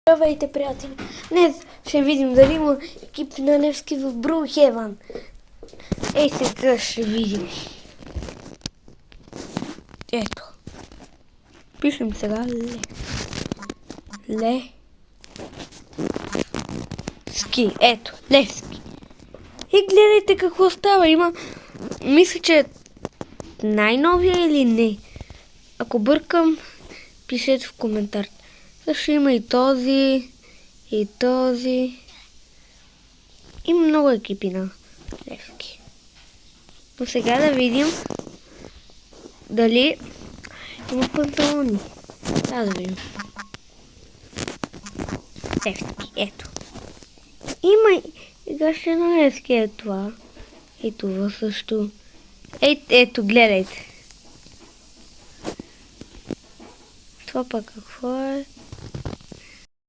Здравейте, приятели! Днес ще видим дали има екип на Левски в Брухеван. Ей, сега ще видим. Ето. Пишем сега Левски. Ето, Левски. И гледайте какво става. Има... Мисля, че най-новия или не. Ако бъркам, пишете в коментар. Също има и този, и този. Има много екипи на Левски. Но сега да видим дали има панталони. Да видим. Левски, ето. Има и гаща на Левски, е това. И това също. Ето, гледайте. Това пък какво е?